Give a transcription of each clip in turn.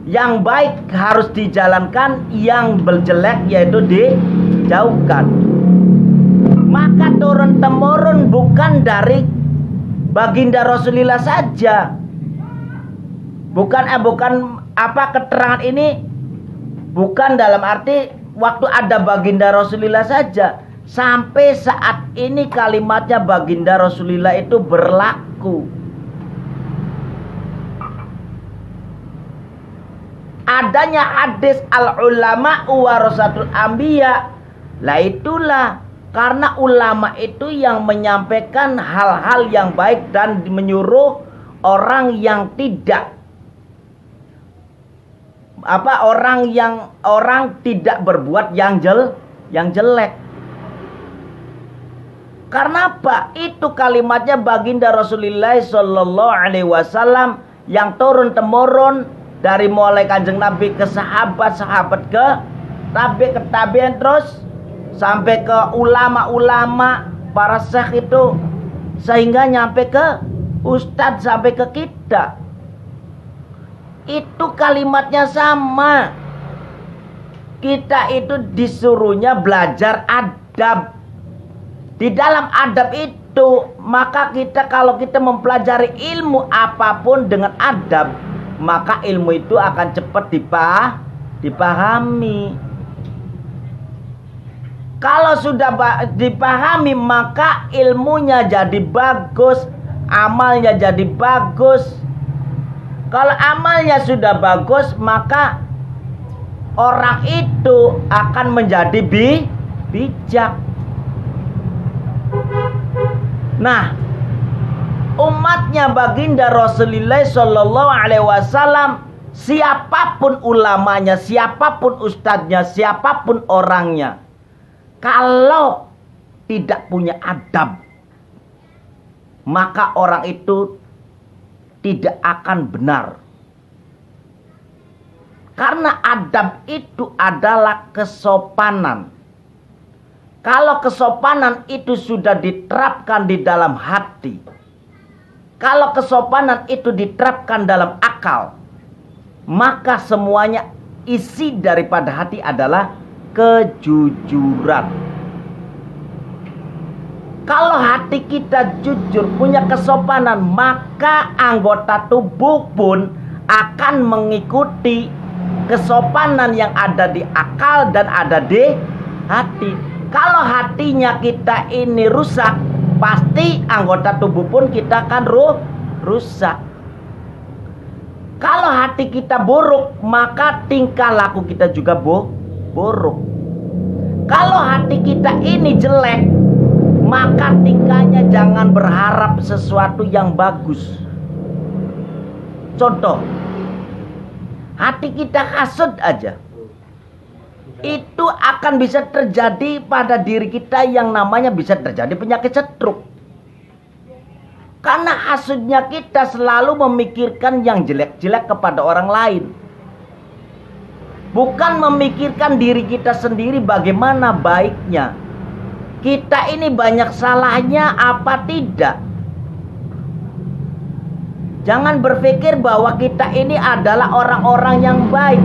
Yang baik harus dijalankan, yang jelek yaitu dijauhkan. Maka turun temurun bukan dari baginda Rasulullah saja. Bukan keterangan ini bukan dalam arti waktu ada baginda Rasulullah saja. Sampai saat ini kalimatnya baginda Rasulullah itu berlaku. Adanya hadis al-ulama warasatul anbiya. Lah itulah karena ulama itu yang menyampaikan hal-hal yang baik dan menyuruh orang yang orang tidak berbuat yang jelek. Karena apa? Itu kalimatnya baginda Rasulullah sallallahu alaihi wasallam yang turun temurun dari mulai Kanjeng Nabi ke sahabat-sahabat ke tabi'in terus sampai ke ulama-ulama para syekh itu, sehingga nyampe ke ustadz sampai ke kita. Itu kalimatnya sama. Kita itu disuruhnya belajar adab. Di dalam adab itu, maka kalau kita mempelajari ilmu apapun dengan adab, maka ilmu itu akan cepat dipahami. Kalau sudah dipahami, maka ilmunya jadi bagus, amalnya jadi bagus. Kalau amalnya sudah bagus, maka orang itu akan menjadi bijak. Nah, umatnya baginda Rasulullah sallallahu alaihi wasallam, siapapun ulamanya, siapapun ustadznya, siapapun orangnya, kalau tidak punya adab, maka orang itu tidak akan benar. Karena adab itu adalah kesopanan. Kalau kesopanan itu sudah diterapkan di dalam hati, kalau kesopanan itu diterapkan dalam akal, maka semuanya isi daripada hati adalah kejujuran. Kalau hati kita jujur, punya kesopanan, maka anggota tubuh pun akan mengikuti kesopanan yang ada di akal dan ada di hati. Kalau hatinya kita ini rusak, pasti anggota tubuh pun kita akan rusak. Kalau hati kita buruk, maka tingkah laku kita juga buruk. Kalau hati kita ini jelek, maka tingkahnya jangan berharap sesuatu yang bagus. Contoh, hati kita hasad aja, itu akan bisa terjadi pada diri kita yang namanya bisa terjadi penyakit stroke. Karena hasudnya kita selalu memikirkan yang jelek-jelek kepada orang lain, bukan memikirkan diri kita sendiri bagaimana baiknya. Kita ini banyak salahnya apa tidak? Jangan berpikir bahwa kita ini adalah orang-orang yang baik.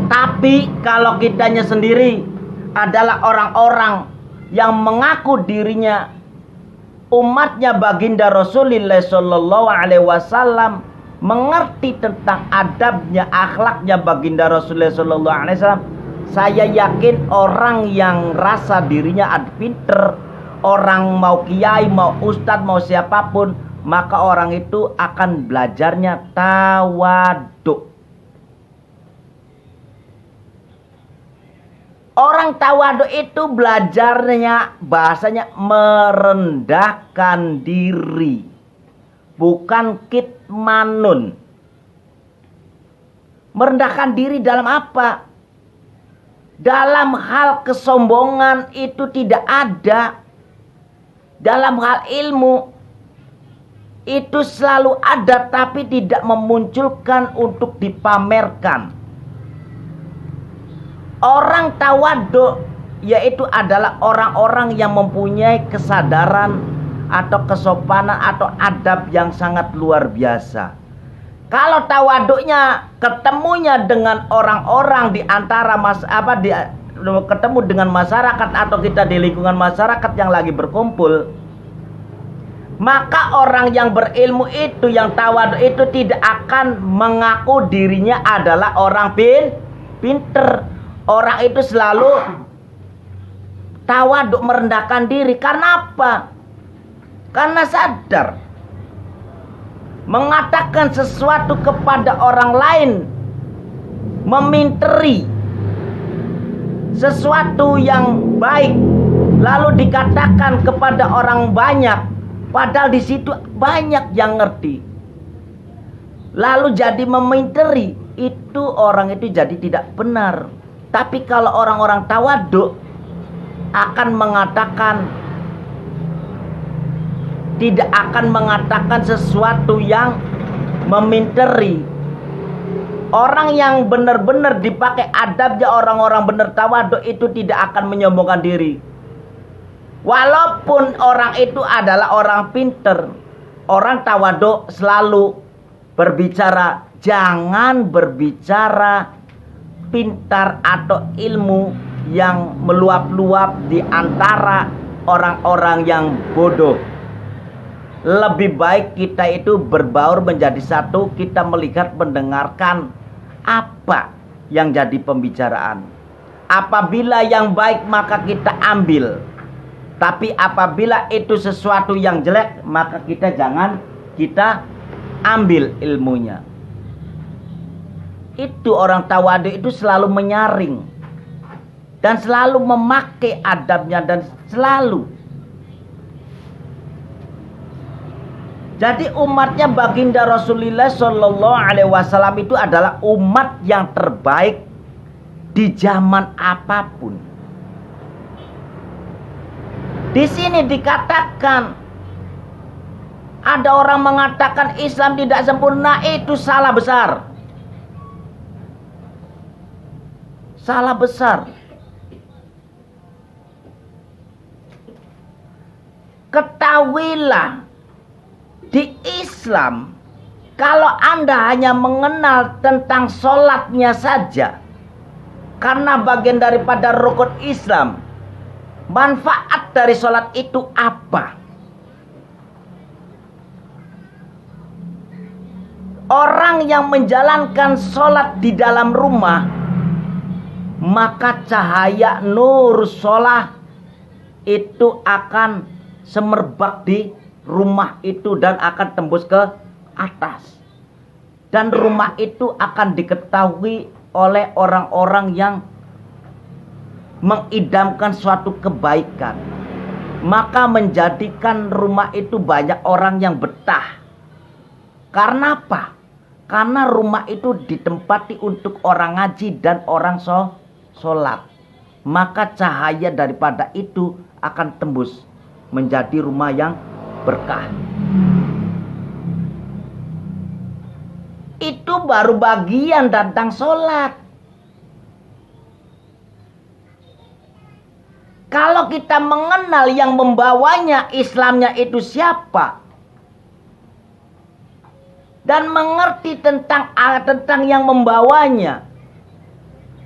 Tapi kalau kitanya sendiri adalah orang-orang yang mengaku dirinya umatnya baginda Rasulullah sallallahu alaihi wasallam, mengerti tentang adabnya, akhlaknya baginda Rasulullah sallallahu alaihi wasallam, saya yakin orang yang rasa dirinya pinter, orang mau kiai, mau ustadz, mau siapapun, maka orang itu akan belajarnya tawaduk. Orang tawaduk itu belajarnya, bahasanya merendahkan diri, bukan kitmanun. Merendahkan diri dalam apa? Dalam hal kesombongan itu tidak ada. Dalam hal ilmu itu selalu ada, tapi tidak memunculkan untuk dipamerkan. Orang tawaduk yaitu adalah orang-orang yang mempunyai kesadaran atau kesopanan atau adab yang sangat luar biasa. Kalau tawaduknya ketemunya dengan orang-orang di antara ketemu dengan masyarakat atau kita di lingkungan masyarakat yang lagi berkumpul, maka orang yang berilmu itu, yang tawaduk itu tidak akan mengaku dirinya adalah orang pinter. Orang itu selalu tawaduk, merendahkan diri. Karena apa? Karena sadar mengatakan sesuatu kepada orang lain, meminteri sesuatu yang baik, lalu dikatakan kepada orang banyak, padahal di situ banyak yang ngerti, lalu jadi meminteri, itu orang itu jadi tidak benar. Tapi kalau orang-orang tawaduk akan mengatakan, tidak akan mengatakan sesuatu yang meminteri. Orang yang benar-benar dipakai adabnya, orang-orang benar tawaduk itu tidak akan menyombongkan diri. Walaupun orang itu adalah orang pinter, orang tawaduk selalu berbicara, jangan berbicara pintar atau ilmu yang meluap-luap di antara orang-orang yang bodoh. Lebih baik kita itu berbaur menjadi satu, kita melihat, mendengarkan apa yang jadi pembicaraan. Apabila yang baik maka kita ambil, tapi apabila itu sesuatu yang jelek maka jangan kita ambil ilmunya. Itu orang tawaduk itu selalu menyaring dan selalu memakai adabnya, dan selalu. Jadi umatnya baginda Rasulullah Shallallahu Alaihi Wasallam itu adalah umat yang terbaik di zaman apapun. Di sini dikatakan ada orang mengatakan Islam tidak sempurna, itu salah besar. Salah besar. Ketahuilah, di Islam, kalau Anda hanya mengenal tentang sholatnya saja, karena bagian daripada rukun Islam, manfaat dari sholat itu apa? Orang yang menjalankan sholat di dalam rumah, maka cahaya nur sholat itu akan semerbak di rumah itu dan akan tembus ke atas, dan rumah itu akan diketahui oleh orang-orang yang mengidamkan suatu kebaikan, maka menjadikan rumah itu banyak orang yang betah. Karena apa? Karena rumah itu ditempati untuk orang ngaji dan orang sholat, maka cahaya daripada itu akan tembus menjadi rumah yang berkah. Itu baru bagian tentang sholat. Kalau kita mengenal yang membawanya, Islamnya itu siapa, dan mengerti tentang yang membawanya,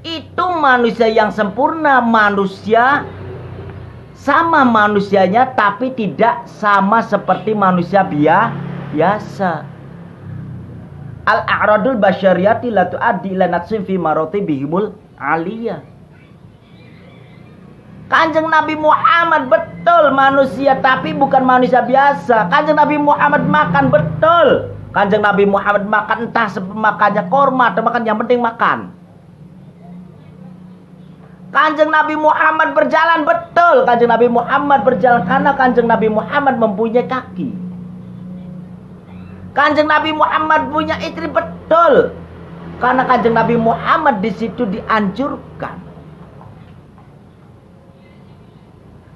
itu manusia yang sempurna. Manusia sama manusianya, tapi tidak sama seperti manusia biasa. Al-a'radul basyariyati la tu'addi ila naqsin fi maratibihimul aliyah. Kanjeng Nabi Muhammad betul manusia, tapi bukan manusia biasa. Kanjeng Nabi Muhammad makan betul. Kanjeng Nabi Muhammad makan entah makannya korma atau makan, yang penting makan. Kanjeng Nabi Muhammad berjalan betul. Kanjeng Nabi Muhammad berjalan karena Kanjeng Nabi Muhammad mempunyai kaki. Kanjeng Nabi Muhammad punya istri betul, karena Kanjeng Nabi Muhammad di situ dianjurkan.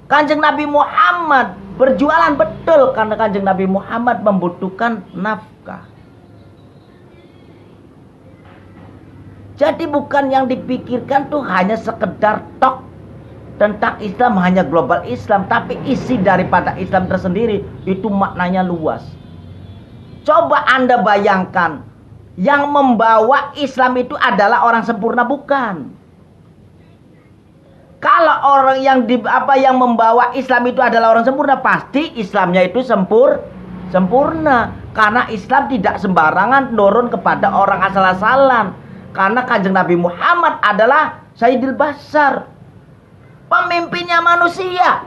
Kanjeng Nabi Muhammad berjualan betul, karena Kanjeng Nabi Muhammad membutuhkan nafkah. Jadi bukan yang dipikirkan tuh hanya sekedar tok tentang Islam, hanya global Islam, tapi isi daripada Islam tersendiri itu maknanya luas. Coba Anda bayangkan, yang membawa Islam itu adalah orang sempurna, bukan. Kalau orang yang membawa Islam itu adalah orang sempurna, pasti Islamnya itu sempurna. Karena Islam tidak sembarangan turun kepada orang asal-asalan. Karena Kanjeng Nabi Muhammad adalah Sayyidil Bashar, pemimpinnya manusia.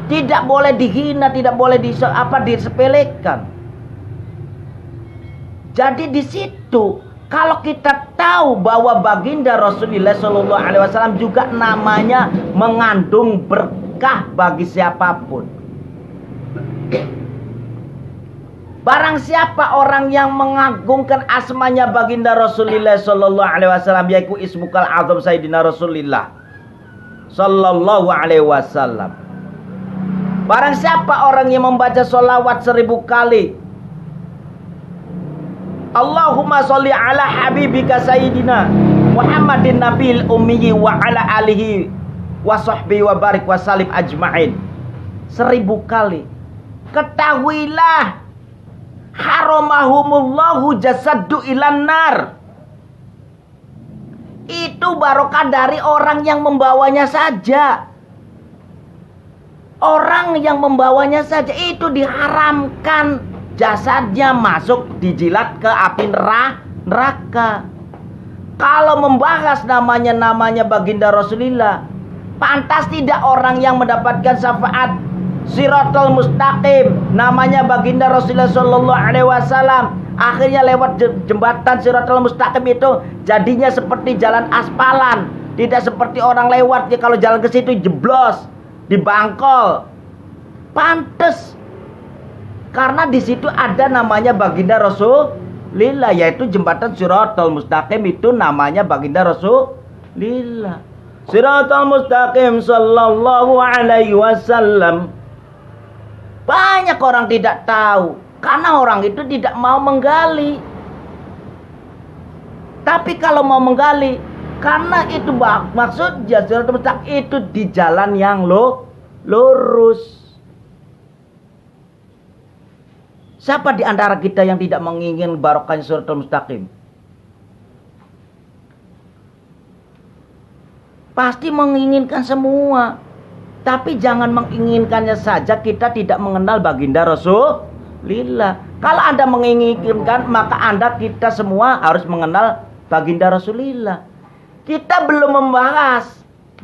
Tidak boleh dihina, tidak boleh disepelekan. Jadi di situ kalau kita tahu bahwa baginda Rasulullah Shallallahu Alaihi Wasallam juga namanya mengandung berkah bagi siapapun. Barang siapa orang yang mengagungkan asmanya baginda Rasulullah Shallallahu Alaihi Wasallam, yaitu Ismukal Azam Sayyidina Rasulullah Shallallahu Alaihi Wasallam. Barang siapa orang yang membaca sholawat 1000 kali, Allahumma sholli ala habibika sayyidina Muhammadin nabil ummi wa ala alihi wa sahbihi wa barik wa salim ajma'in 1000 kali, ketahuilah haramahumullahu jasaddu ilan nar. Itu barokah dari orang yang membawanya saja. Orang yang membawanya saja itu diharamkan jasadnya masuk dijilat ke api neraka. Kalau membahas namanya baginda Rasulullah, pantas tidak orang yang mendapatkan syafaat Siratal Mustaqim namanya baginda Rasulullah Shallallahu Alaihi Wasallam, akhirnya lewat jembatan Siratal Mustaqim itu jadinya seperti jalan aspalan, tidak seperti orang lewat ya, kalau jalan ke situ jeblos, dibangkol. Pantas karena di situ ada namanya baginda Rasulullah, yaitu jembatan Siratal Mustaqim itu namanya baginda Rasulullah. Siratal Mustaqim sallallahu alaihi wasallam. Banyak orang tidak tahu karena orang itu tidak mau menggali. Tapi kalau mau menggali, karena itu maksudnya Siratal Mustaqim itu di jalan yang lurus. Siapa di antara kita yang tidak menginginkan barokahnya Siratal Mustaqim? Pasti menginginkan semua. Tapi jangan menginginkannya saja, kita tidak mengenal baginda Rasulullah. Kalau Anda menginginkan, maka kita semua harus mengenal baginda Rasulullah. Kita belum membahas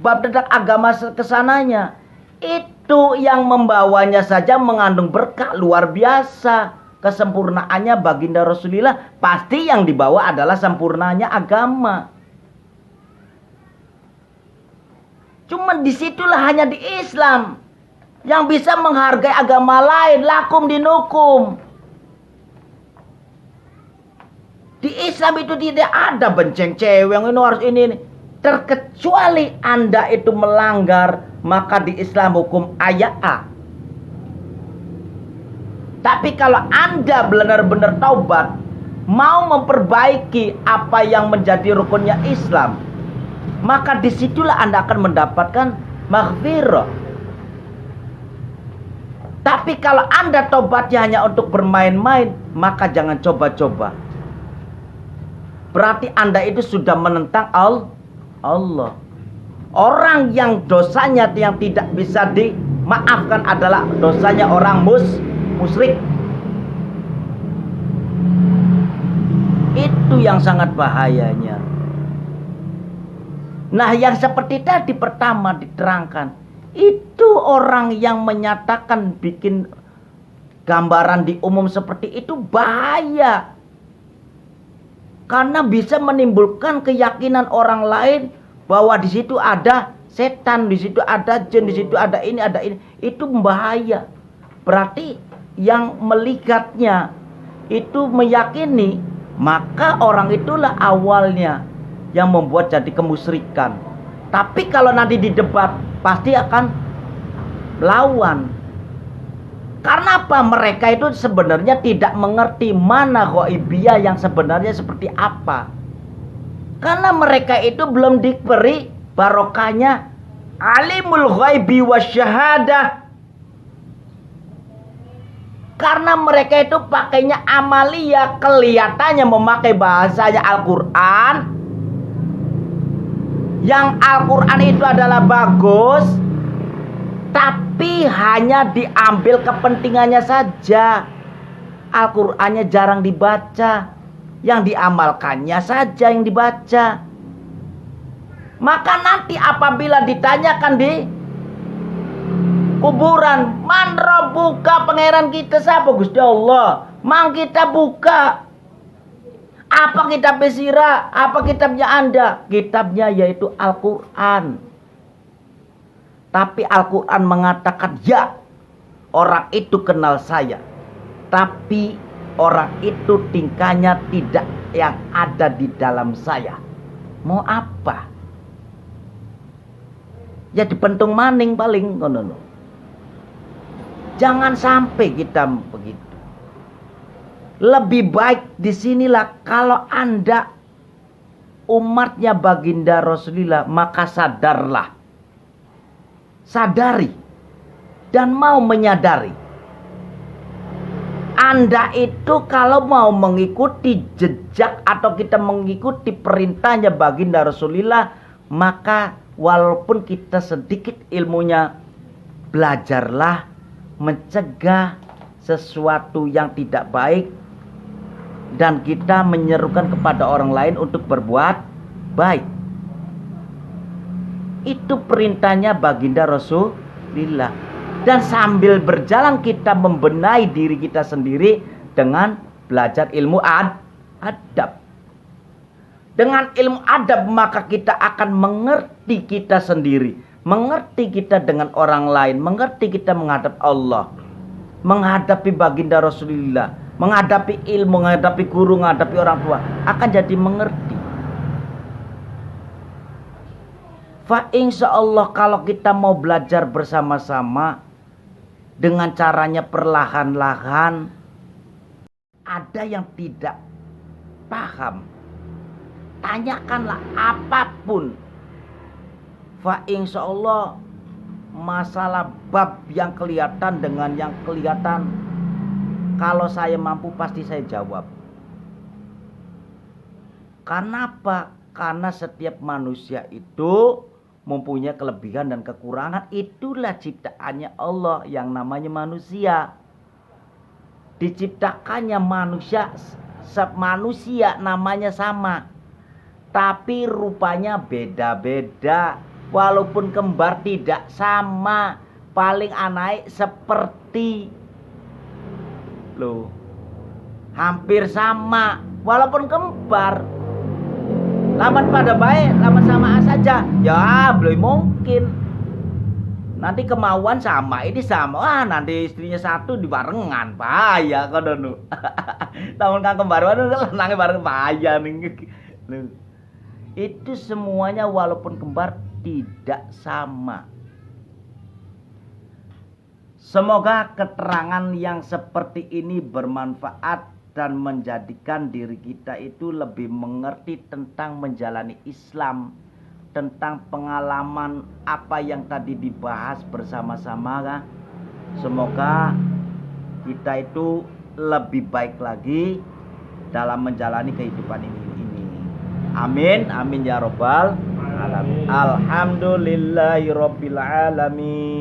bab tentang agama kesananya. Itu yang membawanya saja mengandung berkah luar biasa. Kesempurnaannya baginda Rasulullah, pasti yang dibawa adalah sempurnanya agama. Cuma disitulah hanya di Islam yang bisa menghargai agama lain, lakum dinukum. Di Islam itu tidak ada benceng cewek yang ini harus ini. Terkecuali Anda itu melanggar, maka di Islam hukum ayat A. Tapi kalau Anda benar-benar taubat, mau memperbaiki apa yang menjadi rukunnya Islam, maka disitulah Anda akan mendapatkan maghfirah. Tapi kalau Anda tobatnya hanya untuk bermain-main, maka jangan coba-coba. Berarti Anda itu sudah menentang Allah. Orang yang dosanya yang tidak bisa dimaafkan adalah dosanya orang musyrik. Itu yang sangat bahayanya. Nah, yang seperti tadi pertama diterangkan, itu orang yang menyatakan bikin gambaran di umum seperti itu bahaya. Karena bisa menimbulkan keyakinan orang lain bahwa di situ ada setan, di situ ada jin, di situ ada ini, ada ini. Itu bahaya. Berarti yang melihatnya itu meyakini, maka orang itulah awalnya yang membuat jadi kemusyrikan. Tapi kalau nanti di debat pasti akan lawan. Karena apa? Mereka itu sebenarnya tidak mengerti mana ghaibiyah yang sebenarnya seperti apa. Karena mereka itu belum diberi barokahnya alimul ghaibi wasyahadah. Karena mereka itu pakainya amalia, kelihatannya memakai bahasanya Al-Quran. Yang Al-Quran itu adalah bagus, tapi hanya diambil kepentingannya saja. Al-Qurannya jarang dibaca, yang diamalkannya saja yang dibaca. Maka nanti apabila ditanyakan di kuburan, man rabbuka, pangeran kita siapa? Gusti Allah. Mang kita buka. Apa kitab sirah? Apa kitabnya Anda? Kitabnya yaitu Al-Quran. Tapi Al-Quran mengatakan, ya, orang itu kenal saya. Tapi orang itu tingkahnya tidak yang ada di dalam saya. Mau apa? Ya dipentung maning paling. No. Jangan sampai kita begitu. Lebih baik disinilah kalau Anda umatnya baginda Rasulullah, maka sadarlah. Sadari dan mau menyadari. Anda itu kalau mau mengikuti jejak atau kita mengikuti perintahnya baginda Rasulullah, maka walaupun kita sedikit ilmunya, belajarlah mencegah sesuatu yang tidak baik, dan kita menyerukan kepada orang lain untuk berbuat baik. Itu perintahnya baginda Rasulullah. Dan sambil berjalan kita membenahi diri kita sendiri dengan belajar ilmu adab. Dengan ilmu adab maka kita akan mengerti kita sendiri, mengerti kita dengan orang lain, mengerti kita menghadap Allah, menghadapi baginda Rasulullah, menghadapi ilmu, menghadapi guru, menghadapi orang tua, akan jadi mengerti. Fa insyaallah kalau kita mau belajar bersama-sama dengan caranya perlahan-lahan, ada yang tidak paham, tanyakanlah apapun. Fa insyaallah masalah bab yang kelihatan dengan yang kelihatan, kalau saya mampu pasti saya jawab. Karena apa? Karena setiap manusia itu mempunyai kelebihan dan kekurangan. Itulah ciptaannya Allah yang namanya manusia. Diciptakannya manusia namanya sama, tapi rupanya beda-beda. Walaupun kembar tidak sama, paling aneh seperti loh, hampir sama walaupun kembar. Laman pada baik, laman sama saja. Ya, belum mungkin. Nanti kemauan sama, ini sama. Wah, nanti istrinya satu dibarengan, bahaya kono. Tahun kang kembar nangis bareng bahaya nih. Itu semuanya walaupun kembar tidak sama. Semoga keterangan yang seperti ini bermanfaat dan menjadikan diri kita itu lebih mengerti tentang menjalani Islam, tentang pengalaman apa yang tadi dibahas bersama-sama. Semoga kita itu lebih baik lagi dalam menjalani kehidupan ini. Amin, amin ya robbal alamin. Alhamdulillahirabbil alamin.